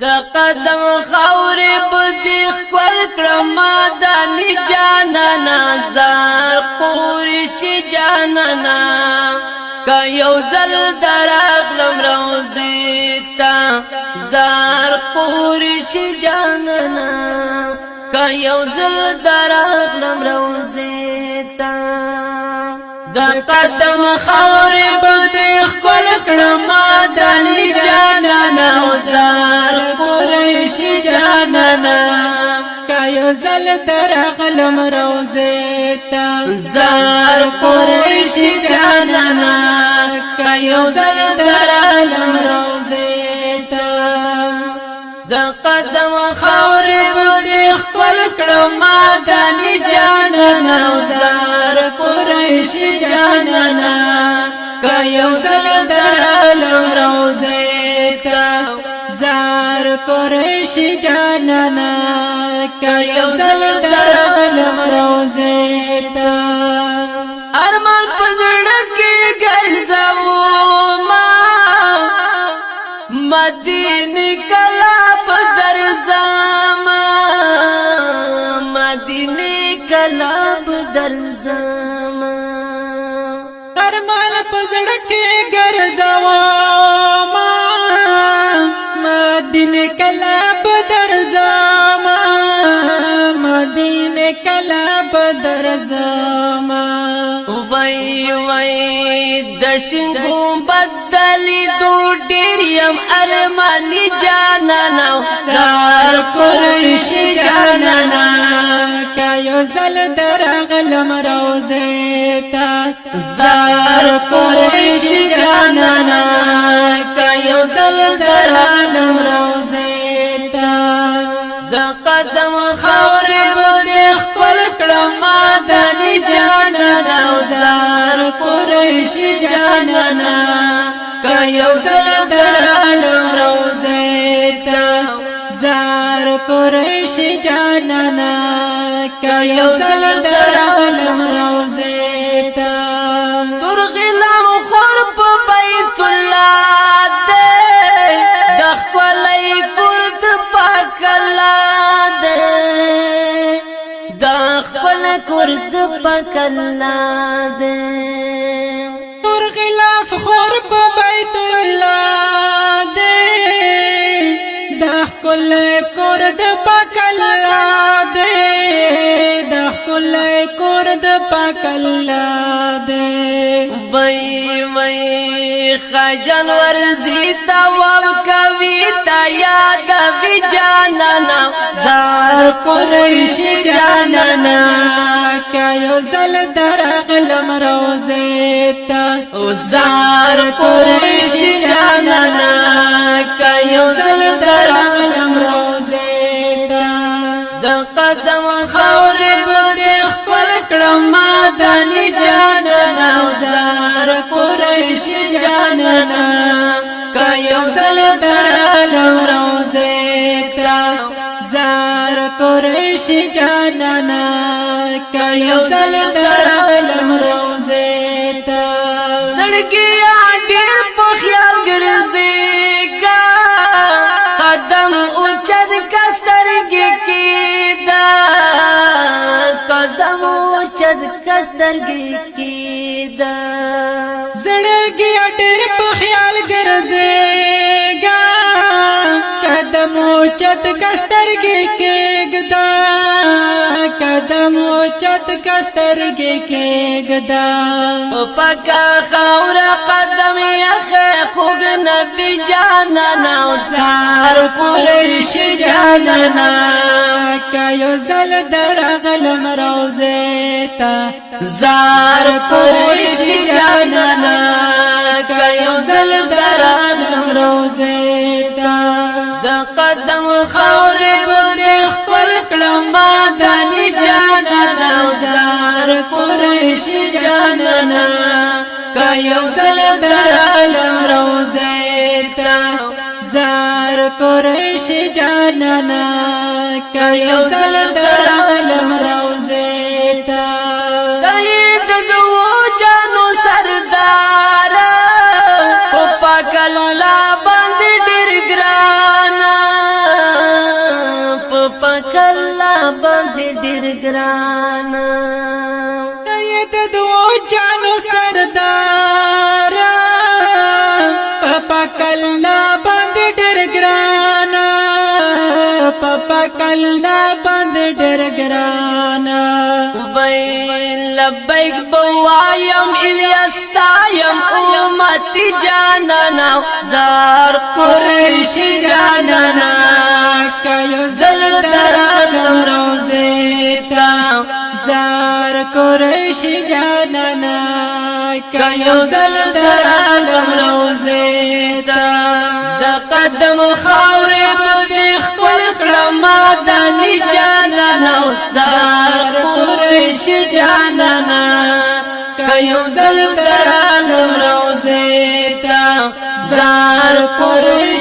د قدم خاورې بدی خپل کړم دانی جانانا زار قورش جانانا که یو ځل درغلم روزی تا زار قورش جانانا که یو ځل درغلم روزی تا د قدم خاورې بدی خپل کړم دانی جانانا زار قورش جانانا کایو زل درغلم روزه تا زار قورش جانانا کایو زل درغلم روزه تا د قدم خاورې بدی خپل کړم دانی جانانا زار قورش جانانا کایو زل درغلم روزه تا زار قریش جانانا کایو کایو زل درغلم روزه تا ارمان پزړه کې ګرځاو ما مدینه کلا بدر زما مدینه کلا بدر زما ارمان پزړه کې ګرځاو ما مدینه کلا بدر زما مدینه کلا بدر زما وای وای دشنګو بدلی دو ډیریم ارمانی جانانا زار قریش جانانا کایو زل درغلم روزه تا زار قریش جانانا کایو زل درغلم روزه تا د قدم خاورې بدی خپل کړم دانی جانانا زار قریش جانانا کایو زل درغلم روزه تا زار قریش جانانا کایو زل درغلم روزه تا تر غلام خور په بیت الله دې د خپلې کورد پاک الله دې د خپل کورد پاک الله دې تور غلاف خور په بیت الله دې د خپل کور د پاک الله دې د خپل کور د پاک الله دې وای وای خجل ورزی تواب کوي تا یاد وی جانانا زار قریش جانانا کایو زل درغلم روزه تا زار قریش جانانا کایو زل درغلم روزه تا د قدم خاورې بدی خپل کړم دانی جانانا زار قریش جانانا کایو زل درغلم روزه تا زار قریش جانانا کایو زل درغلم روزه تا سړکی ډېر په خیال ګرځېګا قدم اوچت کسترګې کېدا قدم اوچت کسترګې کېدا زړګي ډېر په خیال ګرځېګا قدم چت کسترګي کېګدا قدم چت کسترګي کېګدا پکا خاورا قدم یخ خوګ نبی جانانا زار قریش جانانا کایو زل درغلم روزه تا زار قریش جانانا کایو زل درغلم روزه تا د قدم خاورې بدی خپل کړم دانی جانانا زار قریش جانانا کایو زل درغلم روزه تا زار قریش جانانا کایو زل درغلم روزه تا قید دو جانو سردارا پاک الله باندې ډېر ګران ډیر ګران د دوو جانو سردار پپا کلا بند ډیر ګران پپا کلا بند ډیر ګران لبیک بوایم الیاس تایم امتی جانانا زار قریش جانانا کایو زل درالم روزیتا زار قریش جانانا کایو زل درالم روزیتا دا قدم خاوری بدیخ پل کرمادانی جانانا زار قریش جانانا کایو زل درالم روزیتا زار قریش